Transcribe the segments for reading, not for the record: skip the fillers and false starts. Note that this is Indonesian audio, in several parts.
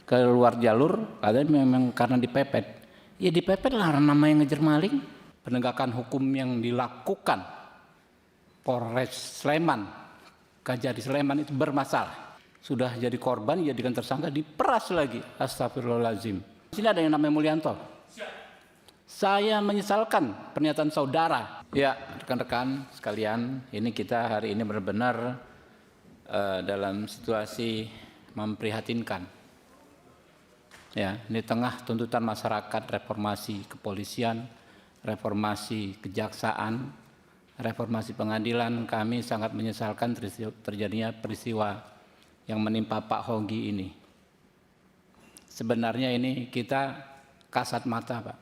keluar jalur, katanya memang karena dipepet. Ya dipepet lah, nama yang ngejar maling. Penegakan hukum yang dilakukan Polres Sleman, Kajari Sleman itu bermasalah. Sudah jadi korban, jadikan tersangka, diperas lagi. Astagfirullahaladzim. Di sini ada yang namanya Mulyanto. Saya menyesalkan pernyataan saudara. Ya, rekan-rekan sekalian, ini kita hari ini benar-benar dalam situasi memprihatinkan. Ya, di tengah tuntutan masyarakat, reformasi kepolisian, reformasi kejaksaan, reformasi pengadilan, kami sangat menyesalkan terjadinya peristiwa yang menimpa Pak Hogi ini. Sebenarnya ini kita kasat mata, Pak.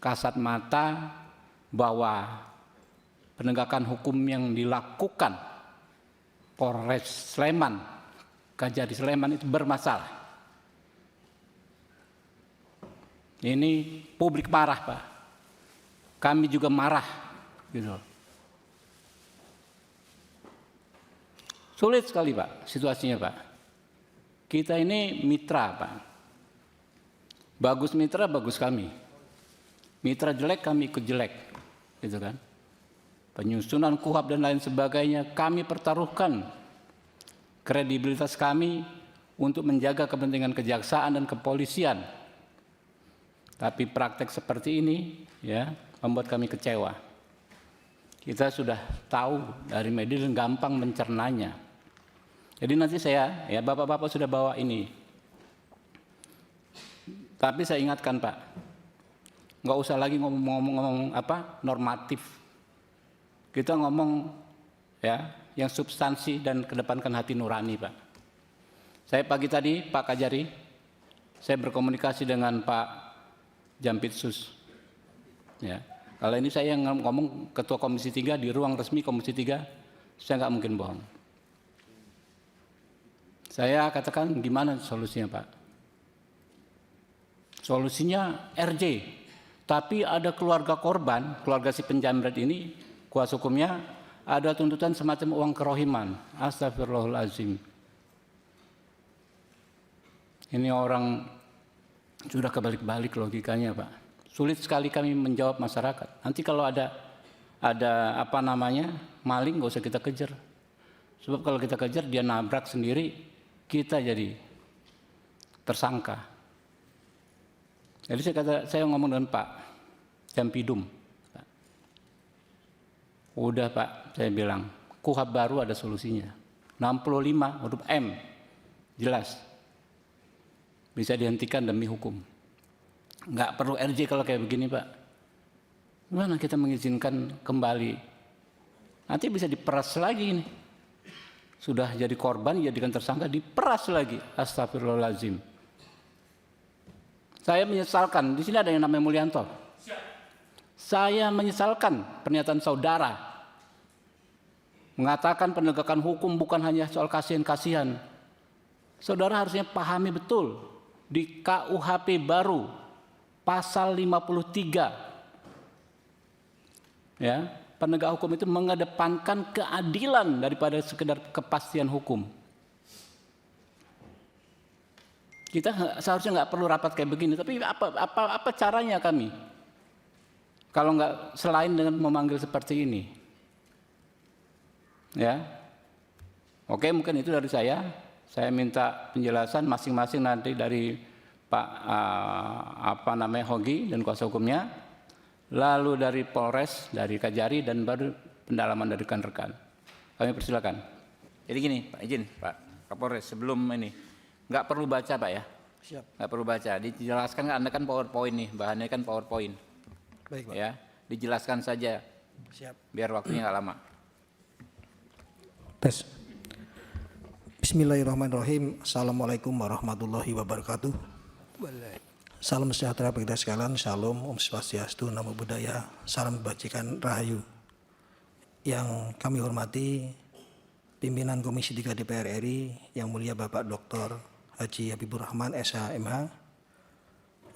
Kasat mata bahwa penegakan hukum yang dilakukan Polres Sleman, Kajari Sleman itu bermasalah. Ini publik marah, Pak. Kami juga marah, gitu. Sulit sekali, Pak, situasinya, Pak. Kita ini mitra, Pak. Bagus mitra, bagus kami. Mitra jelek, kami ikut jelek, gitu kan. Penyusunan KUHAP dan lain sebagainya, kami pertaruhkan kredibilitas kami untuk menjaga kepentingan kejaksaan dan kepolisian. Tapi praktek seperti ini, ya, membuat kami kecewa. Kita sudah tahu dari media dan gampang mencernanya. Jadi nanti saya, ya bapak-bapak sudah bawa ini. Tapi saya ingatkan, Pak, nggak usah lagi ngomong apa normatif. Kita ngomong ya yang substansi dan kedepankan hati nurani, Pak. Saya pagi tadi, Pak Kajari, saya berkomunikasi dengan Pak Jampitsus. Ya. Kalau ini saya yang ngomong Ketua Komisi 3 di ruang resmi Komisi 3, saya nggak mungkin bohong. Saya katakan gimana solusinya, Pak? Solusinya RJ. Tapi ada keluarga korban, keluarga si penjamret ini, kuasa hukumnya, ada tuntutan semacam uang kerohiman. Astagfirullahaladzim. Ini orang sudah kebalik-balik logikanya, Pak. Sulit sekali kami menjawab masyarakat. Nanti kalau ada apa namanya maling, nggak usah kita kejar. Sebab kalau kita kejar dia nabrak sendiri, kita jadi tersangka. Jadi saya ngomong dengan Pak Jampidum. Pak. Udah Pak, saya bilang KUHAP baru ada solusinya. 65 huruf M, jelas. Bisa dihentikan demi hukum. Nggak perlu RJ kalau kayak begini, Pak. Gimana kita mengizinkan kembali? Nanti bisa diperas lagi ini. Sudah jadi korban, jadikan tersangka, diperas lagi. Astagfirullahaladzim. Saya menyesalkan, di sini ada yang namanya Mulyanto. Saya menyesalkan pernyataan saudara. Mengatakan penegakan hukum bukan hanya soal kasihan-kasihan. Saudara harusnya pahami betul. Di KUHP baru, pasal 53. Ya, penegak hukum itu mengedepankan keadilan daripada sekedar kepastian hukum. Kita seharusnya nggak perlu rapat kayak begini, tapi apa caranya kami? Kalau nggak selain dengan memanggil seperti ini, ya, oke mungkin itu dari saya. Saya minta penjelasan masing-masing nanti dari Pak Hogi dan kuasa hukumnya, lalu dari Polres, dari Kajari, dan baru pendalaman dari rekan-rekan. Kami persilakan. Jadi gini, Pak, izin Pak Kapolres, sebelum ini nggak perlu baca, Pak ya. Siap. Nggak perlu baca. Dijelaskan, Anda kan PowerPoint nih, bahannya kan PowerPoint. Baik, Pak. Ya, dijelaskan saja. Siap. Biar waktunya nggak lama. Tes. Bismillahirrahmanirrahim. Assalamualaikum warahmatullahi wabarakatuh. Salam sejahtera bagi kita sekalian. Shalom, Om Swastiastu, Namo Buddhaya. Salam kebajikan Rahayu. Yang kami hormati pimpinan Komisi 3 DPR RI, yang mulia Bapak Dr. Haji Habibur Rahman, SH, MH.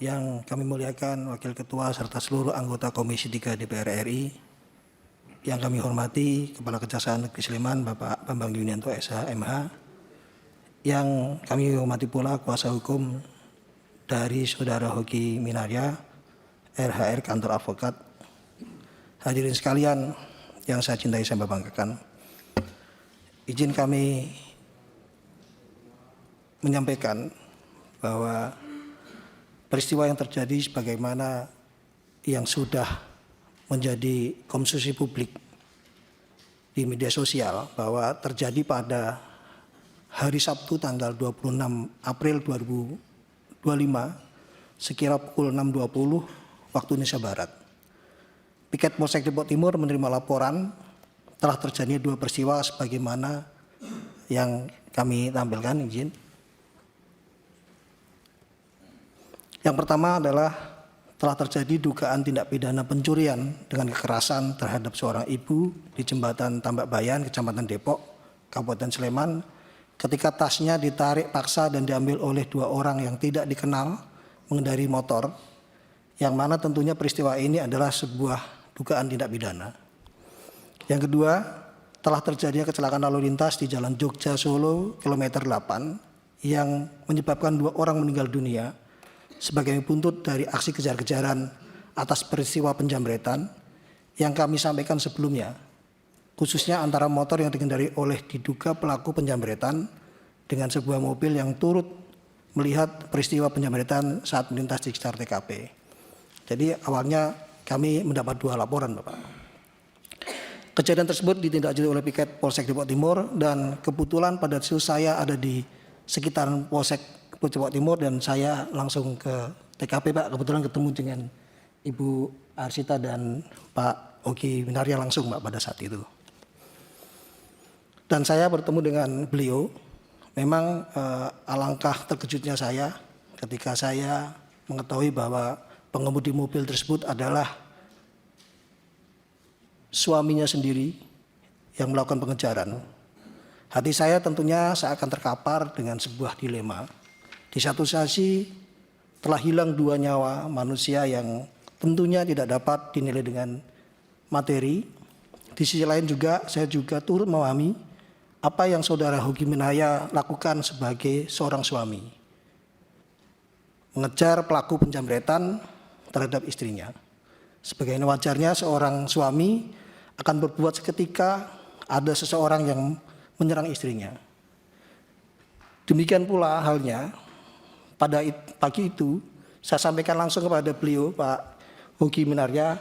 Yang kami muliakan Wakil Ketua serta seluruh anggota Komisi 3 DPR RI. Yang kami hormati Kepala Kejaksaan Negeri Sleman, Bapak Bambang Yunianto, SH, MH. yang kami hormati pula kuasa hukum dari Saudara Hoki Minaria, RHR Kantor Advokat. Hadirin sekalian yang saya cintai, saya banggakan. Izin kami menyampaikan bahwa peristiwa yang terjadi sebagaimana yang sudah menjadi konsumsi publik di media sosial bahwa terjadi pada hari Sabtu tanggal 26 April 2025 sekira pukul 6.20 waktu Indonesia Barat. Piket Polsek Depok Timur menerima laporan telah terjadi 2 peristiwa sebagaimana yang kami tampilkan, izin. Yang pertama adalah telah terjadi dugaan tindak pidana pencurian dengan kekerasan terhadap seorang ibu di Jembatan Tambak Bayan, Kecamatan Depok, Kabupaten Sleman, ketika tasnya ditarik paksa dan diambil oleh 2 orang yang tidak dikenal mengendarai motor, yang mana tentunya peristiwa ini adalah sebuah dugaan tindak pidana. Yang kedua, telah terjadinya kecelakaan lalu lintas di Jalan Jogja Solo kilometer 8 yang menyebabkan 2 orang meninggal dunia sebagai buntut dari aksi kejar-kejaran atas peristiwa penjamretan yang kami sampaikan sebelumnya, khususnya antara motor yang dikendari oleh diduga pelaku penjamretan dengan sebuah mobil yang turut melihat peristiwa penjamretan saat melintas di sekitar TKP. Jadi awalnya kami mendapat 2 laporan, Bapak. Kejadian tersebut ditindaklanjuti oleh piket Polsek Depok Timur dan kebetulan pada saat saya ada di sekitaran Polsek Depok Timur dan saya langsung ke TKP, Pak. Kebetulan ketemu dengan Ibu Arsita dan Pak Hoki Minaria langsung, Pak, pada saat itu. Dan saya bertemu dengan beliau. Memang alangkah terkejutnya saya ketika saya mengetahui bahwa pengemudi mobil tersebut adalah suaminya sendiri yang melakukan pengejaran. Hati saya tentunya seakan terkapar dengan sebuah dilema. Di satu sisi telah hilang 2 nyawa manusia yang tentunya tidak dapat dinilai dengan materi. Di sisi lain juga saya juga turut memahami apa yang Saudara Hoki Minaria lakukan sebagai seorang suami. Mengejar pelaku penjamretan terhadap istrinya. Sebagaimana wajarnya seorang suami akan berbuat seketika ada seseorang yang menyerang istrinya. Demikian pula halnya pada pagi itu saya sampaikan langsung kepada beliau, Pak Hoki Minaria,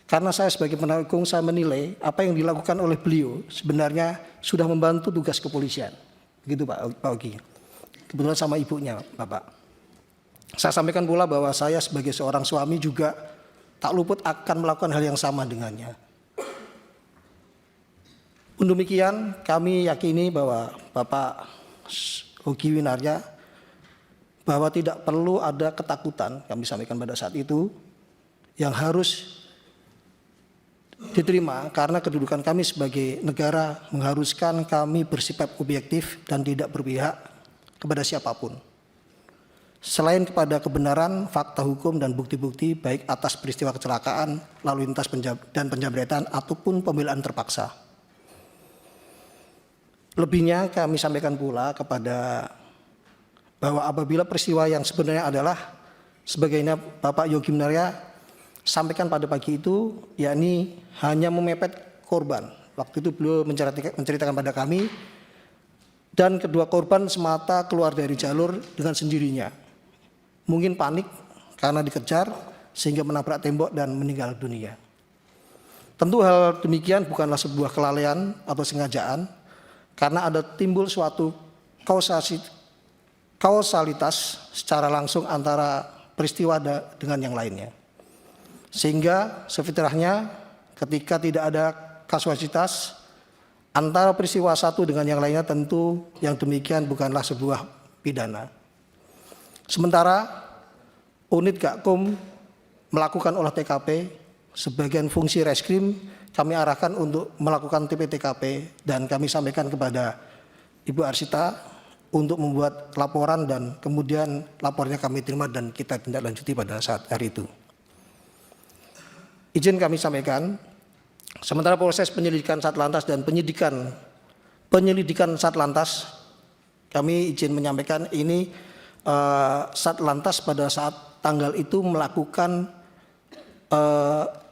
karena saya sebagai penasihat hukum saya menilai apa yang dilakukan oleh beliau sebenarnya sudah membantu tugas kepolisian. Begitu Pak Hoki. Kebetulan sama ibunya, Bapak. Saya sampaikan pula bahwa saya sebagai seorang suami juga tak luput akan melakukan hal yang sama dengannya. Pun demikian kami yakini bahwa Bapak Hoki Minaria bahwa tidak perlu ada ketakutan, kami sampaikan pada saat itu, yang harus diterima karena kedudukan kami sebagai negara mengharuskan kami bersifat objektif dan tidak berpihak kepada siapapun. Selain kepada kebenaran, fakta hukum dan bukti-bukti baik atas peristiwa kecelakaan, lalu lintas dan penjamretan ataupun pembelaan terpaksa. Lebihnya kami sampaikan pula kepada bahwa apabila peristiwa yang sebenarnya adalah sebagaimana Bapak Hoki Minaria sampaikan pada pagi itu, yakni hanya memepet korban. Waktu itu beliau menceritakan pada kami dan kedua korban semata keluar dari jalur dengan sendirinya. Mungkin panik karena dikejar sehingga menabrak tembok dan meninggal dunia. Tentu hal demikian bukanlah sebuah kelalaian atau sengajaan, karena ada timbul suatu kausalitas secara langsung antara peristiwa dengan yang lainnya. Sehingga sefitrahnya ketika tidak ada kausalitas antara peristiwa satu dengan yang lainnya, tentu yang demikian bukanlah sebuah pidana. Sementara unit Gakum melakukan olah TKP, sebagian fungsi reskrim kami arahkan untuk melakukan TP-TKP dan kami sampaikan kepada Ibu Arsita untuk membuat laporan dan kemudian lapornya kami terima dan kita tindak lanjuti pada saat hari itu. Izin kami sampaikan, sementara proses penyelidikan Satlantas dan penyelidikan Satlantas Kami izin menyampaikan ini Satlantas pada saat tanggal itu melakukan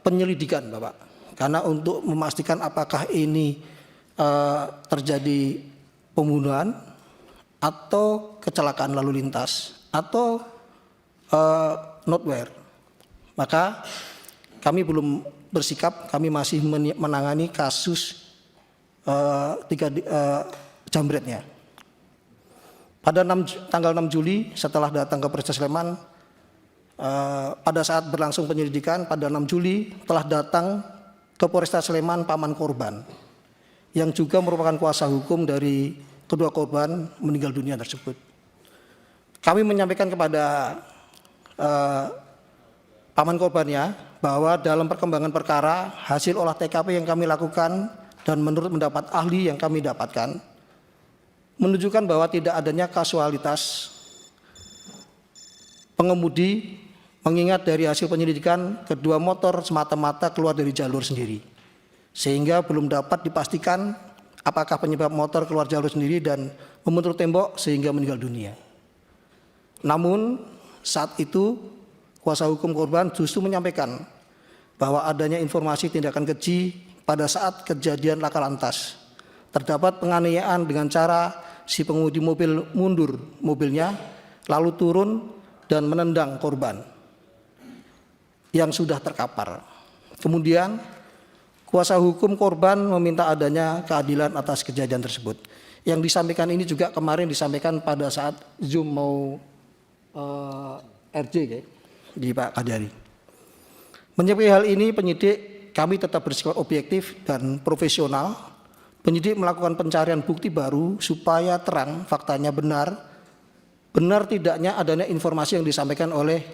penyelidikan, Bapak. Karena untuk memastikan apakah ini terjadi pembunuhan atau kecelakaan lalu lintas atau notwear. Maka kami belum bersikap, kami masih menangani kasus jambretnya. Pada tanggal 6 Juli setelah datang ke Polres Sleman, pada saat berlangsung penyelidikan pada 6 Juli telah datang ke Polresta Sleman paman korban yang juga merupakan kuasa hukum dari kedua korban meninggal dunia tersebut. Kami menyampaikan kepada paman korbannya bahwa dalam perkembangan perkara hasil olah TKP yang kami lakukan dan menurut pendapat ahli yang kami dapatkan menunjukkan bahwa tidak adanya kasualitas pengemudi, mengingat dari hasil penyelidikan kedua motor semata-mata keluar dari jalur sendiri, sehingga belum dapat dipastikan apakah penyebab motor keluar jalur sendiri dan membentur tembok sehingga meninggal dunia. Namun saat itu kuasa hukum korban justru menyampaikan bahwa adanya informasi tindakan keji pada saat kejadian laka lantas. Terdapat penganiayaan dengan cara si pengemudi mobil mundur mobilnya lalu turun dan menendang korban yang sudah terkapar. Kemudian kuasa hukum korban meminta adanya keadilan atas kejadian tersebut. Yang disampaikan ini juga kemarin disampaikan pada saat Zoom mau RJ di Pak Kadari. Menyikapi hal ini penyidik kami tetap bersifat objektif dan profesional. Penyidik melakukan pencarian bukti baru supaya terang faktanya benar tidaknya adanya informasi yang disampaikan oleh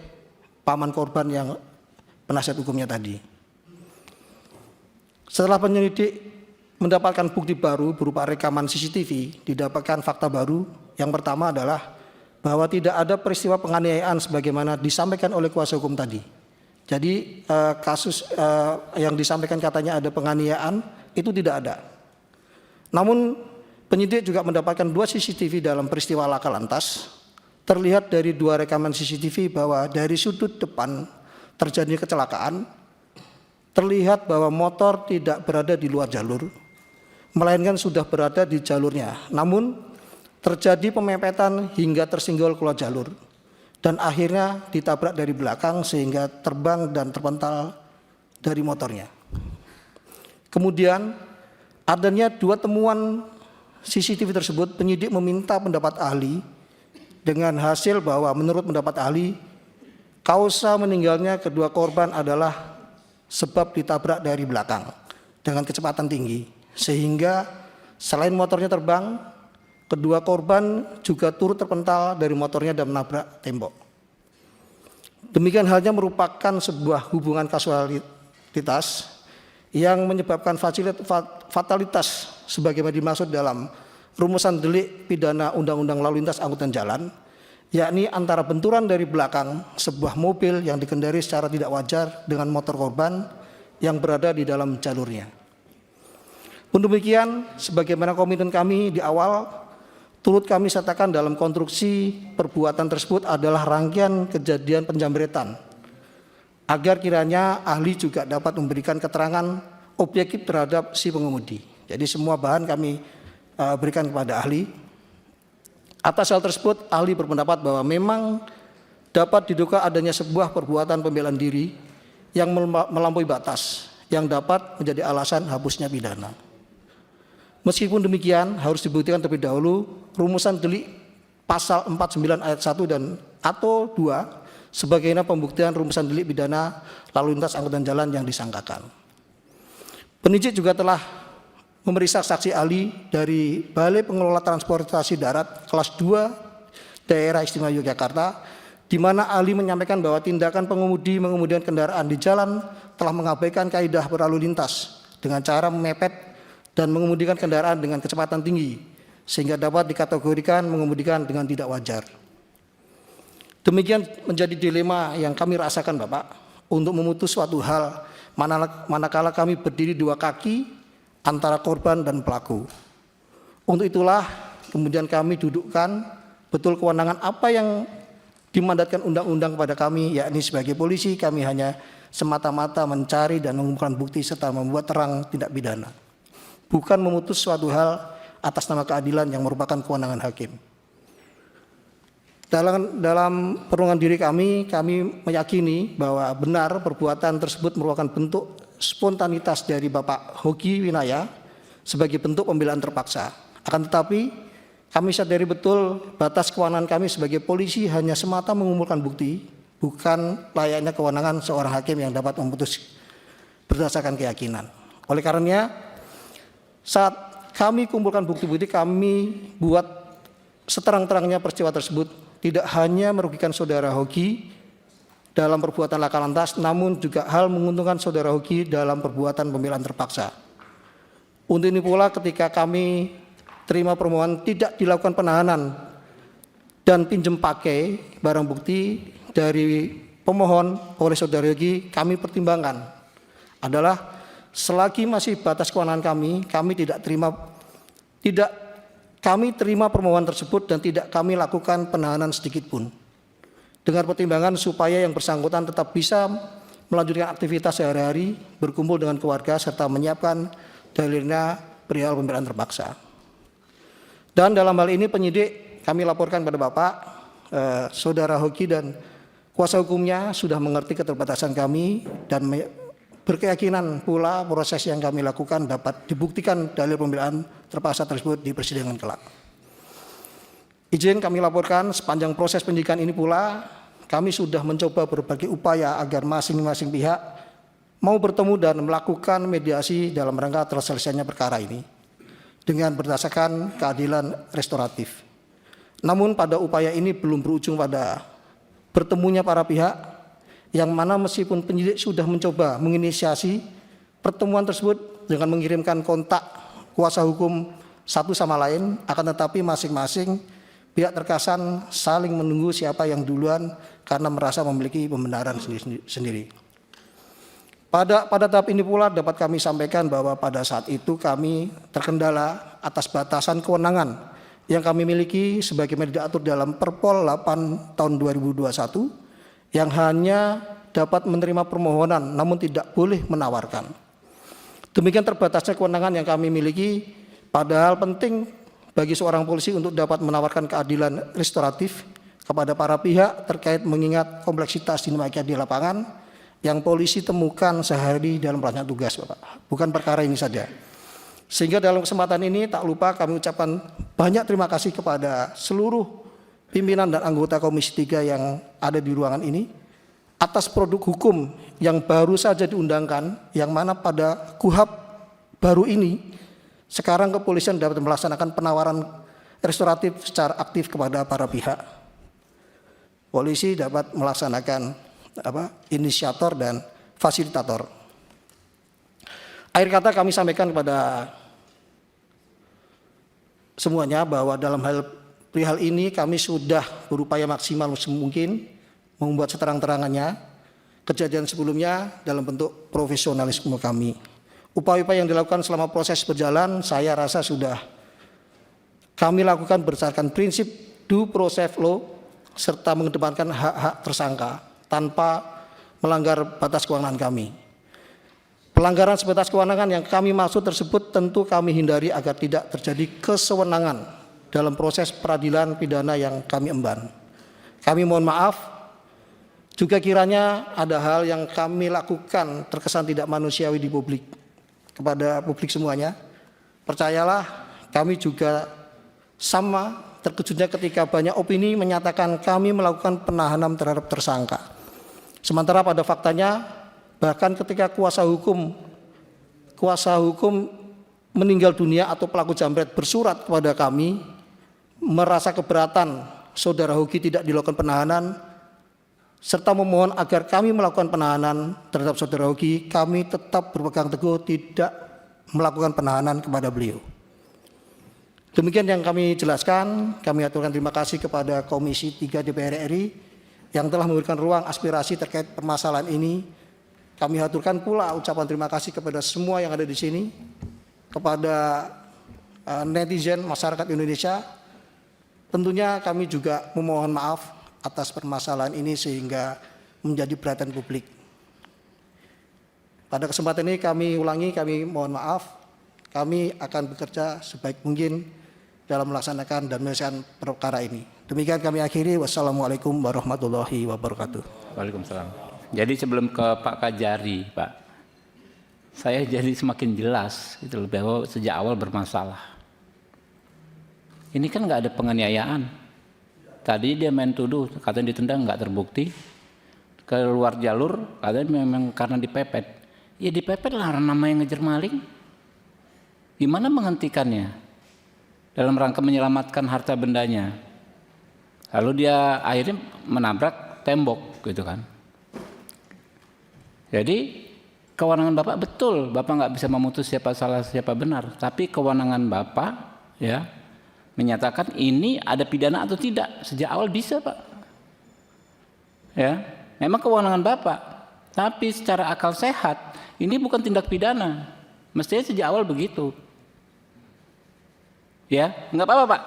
paman korban yang penasihat hukumnya tadi. Setelah penyelidik mendapatkan bukti baru berupa rekaman CCTV, didapatkan fakta baru. Yang pertama adalah bahwa tidak ada peristiwa penganiayaan sebagaimana disampaikan oleh kuasa hukum tadi. Jadi kasus yang disampaikan katanya ada penganiayaan itu tidak ada. Namun penyidik juga mendapatkan 2 CCTV dalam peristiwa laka lantas. Terlihat dari 2 rekaman CCTV bahwa dari sudut depan terjadi kecelakaan, terlihat bahwa motor tidak berada di luar jalur, melainkan sudah berada di jalurnya. Namun terjadi pemepet hingga tersinggol keluar jalur dan akhirnya ditabrak dari belakang sehingga terbang dan terpental dari motornya. Kemudian adanya 2 temuan CCTV tersebut, penyidik meminta pendapat ahli dengan hasil bahwa menurut pendapat ahli, kausa meninggalnya kedua korban adalah sebab ditabrak dari belakang dengan kecepatan tinggi. Sehingga selain motornya terbang, kedua korban juga turut terpental dari motornya dan menabrak tembok. Demikian halnya merupakan sebuah hubungan kasualitas yang menyebabkan fatalitas sebagaimana dimaksud dalam rumusan delik pidana Undang-Undang Lalu Lintas Angkutan Jalan, yakni antara benturan dari belakang sebuah mobil yang dikendari secara tidak wajar dengan motor korban yang berada di dalam jalurnya. Pun demikian, sebagaimana komitmen kami di awal, turut kami sertakan dalam konstruksi perbuatan tersebut adalah rangkaian kejadian penjambretan, agar kiranya ahli juga dapat memberikan keterangan objektif terhadap si pengemudi. Jadi semua bahan kami berikan kepada ahli. Atas hal tersebut, ahli berpendapat bahwa memang dapat diduga adanya sebuah perbuatan pembelaan diri yang melampaui batas, yang dapat menjadi alasan hapusnya pidana. Meskipun demikian, harus dibuktikan terlebih dahulu rumusan delik pasal 49 ayat 1 dan atau 2 sebagaimana pembuktian rumusan delik pidana lalu lintas angkutan jalan yang disangkakan. Penyidik juga telah memeriksa saksi ahli dari Balai Pengelola Transportasi Darat kelas 2 Daerah Istimewa Yogyakarta, di mana ahli menyampaikan bahwa tindakan pengemudi mengemudikan kendaraan di jalan telah mengabaikan kaidah berlalu lintas dengan cara memepet dan mengemudikan kendaraan dengan kecepatan tinggi, sehingga dapat dikategorikan mengemudikan dengan tidak wajar. Demikian menjadi dilema yang kami rasakan, Bapak, untuk memutus suatu hal manakala kami berdiri 2 kaki antara korban dan pelaku. Untuk itulah kemudian kami dudukkan betul kewenangan apa yang dimandatkan undang-undang kepada kami, yakni sebagai polisi kami hanya semata-mata mencari dan mengumpulkan bukti serta membuat terang tindak pidana, bukan memutus suatu hal atas nama keadilan yang merupakan kewenangan hakim. Dalam perlindungan diri kami meyakini bahwa benar perbuatan tersebut merupakan bentuk spontanitas dari Bapak Hoki Winaya sebagai bentuk pembelaan terpaksa. Akan tetapi kami sadari betul batas kewenangan kami sebagai polisi hanya semata mengumpulkan bukti, bukan layaknya kewenangan seorang hakim yang dapat memutus berdasarkan keyakinan. Oleh karenanya, saat kami kumpulkan bukti-bukti, kami buat seterang-terangnya peristiwa tersebut tidak hanya merugikan saudara Hoki dalam perbuatan laka lantas, namun juga hal menguntungkan saudara Hoki dalam perbuatan pembelaan terpaksa. Untuk ini pula ketika kami terima permohonan tidak dilakukan penahanan dan pinjam pakai barang bukti dari pemohon oleh saudara Hoki, kami pertimbangkan adalah selagi masih batas kewenangan kami terima permohonan tersebut dan tidak kami lakukan penahanan sedikit pun. Dengan pertimbangan supaya yang bersangkutan tetap bisa melanjutkan aktivitas sehari-hari, berkumpul dengan keluarga, serta menyiapkan dalilnya perihal pembelaan terpaksa. Dan dalam hal ini penyidik kami laporkan pada Bapak, saudara Hoki dan kuasa hukumnya sudah mengerti keterbatasan kami dan berkeyakinan pula proses yang kami lakukan dapat dibuktikan dalil pembelaan terpaksa tersebut di persidangan kelak. Izin kami laporkan sepanjang proses penyidikan ini pula kami sudah mencoba berbagai upaya agar masing-masing pihak mau bertemu dan melakukan mediasi dalam rangka terselesainya perkara ini dengan berdasarkan keadilan restoratif. Namun pada upaya ini belum berujung pada bertemunya para pihak, yang mana meskipun penyidik sudah mencoba menginisiasi pertemuan tersebut dengan mengirimkan kontak kuasa hukum satu sama lain, akan tetapi masing-masing pihak terkesan saling menunggu siapa yang duluan karena merasa memiliki pembenaran sendiri. Pada tahap ini pula dapat kami sampaikan bahwa pada saat itu kami terkendala atas batasan kewenangan yang kami miliki sebagaimana diatur dalam Perpol 8 tahun 2021 yang hanya dapat menerima permohonan namun tidak boleh menawarkan. Demikian terbatasnya kewenangan yang kami miliki, padahal penting bagi seorang polisi untuk dapat menawarkan keadilan restoratif kepada para pihak terkait mengingat kompleksitas dinamika di lapangan yang polisi temukan sehari dalam pelaksana tugas, Bapak. Bukan perkara ini saja. Sehingga dalam kesempatan ini tak lupa kami ucapkan banyak terima kasih kepada seluruh pimpinan dan anggota Komisi 3 yang ada di ruangan ini atas produk hukum yang baru saja diundangkan, yang mana pada KUHP baru ini sekarang kepolisian dapat melaksanakan penawaran restoratif secara aktif kepada para pihak. Polisi dapat melaksanakan inisiator dan fasilitator. Akhir kata kami sampaikan kepada semuanya bahwa dalam perihal ini kami sudah berupaya maksimal mungkin membuat seterang-terangannya kejadian sebelumnya dalam bentuk profesionalisme kami. Upaya-upaya yang dilakukan selama proses berjalan saya rasa sudah kami lakukan berdasarkan prinsip due process law serta mengedepankan hak-hak tersangka tanpa melanggar batas kewenangan kami. Pelanggaran sebatas kewenangan yang kami maksud tersebut tentu kami hindari agar tidak terjadi kesewenangan dalam proses peradilan pidana yang kami emban. Kami mohon maaf juga kiranya ada hal yang kami lakukan terkesan tidak manusiawi di publik, kepada publik semuanya. Percayalah kami juga sama terkejutnya ketika banyak opini menyatakan kami melakukan penahanan terhadap tersangka. Sementara pada faktanya bahkan ketika kuasa hukum meninggal dunia atau pelaku jambret bersurat kepada kami merasa keberatan saudara Hoki tidak dilakukan penahanan serta memohon agar kami melakukan penahanan terhadap saudara Hoki, kami tetap berpegang teguh tidak melakukan penahanan kepada beliau. Demikian yang kami jelaskan. Kami aturkan terima kasih kepada Komisi 3 DPR RI yang telah memberikan ruang aspirasi terkait permasalahan ini. Kami aturkan pula ucapan terima kasih kepada semua yang ada di sini, kepada netizen masyarakat Indonesia Tentunya kami juga memohon maaf atas permasalahan ini sehingga menjadi perhatian publik. Pada kesempatan ini kami ulangi, kami mohon maaf. Kami akan bekerja sebaik mungkin dalam melaksanakan dan menyelesaikan perkara ini. Demikian kami akhiri. Wassalamualaikum warahmatullahi wabarakatuh. Waalaikumsalam. Jadi sebelum ke Pak Kajari, Pak, saya jadi semakin jelas gitu loh, bahwa sejak awal bermasalah. Ini kan nggak ada penganiayaan. Tadi dia main tuduh, katanya ditendang nggak terbukti. Keluar jalur, katanya memang karena dipepet. Ya dipepet lah nama yang ngejar maling. Gimana menghentikannya? Dalam rangka menyelamatkan harta bendanya. Lalu dia akhirnya menabrak tembok gitu kan. Jadi kewenangan Bapak betul, Bapak nggak bisa memutus siapa salah siapa benar. Tapi kewenangan Bapak ya menyatakan ini ada pidana atau tidak. Sejak awal bisa Pak. Ya, memang kewenangan Bapak. Tapi secara akal sehat ini bukan tindak pidana. Mestinya sejak awal begitu. Ya, nggak apa-apa Pak.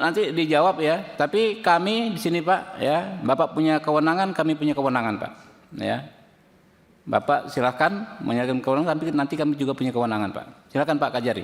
Nanti dijawab ya. Tapi kami di sini Pak, ya, Bapak punya kewenangan, kami punya kewenangan Pak. Ya, Bapak silakan menyatakan kewenangan, tapi nanti kami juga punya kewenangan Pak. Silakan Pak Kajari.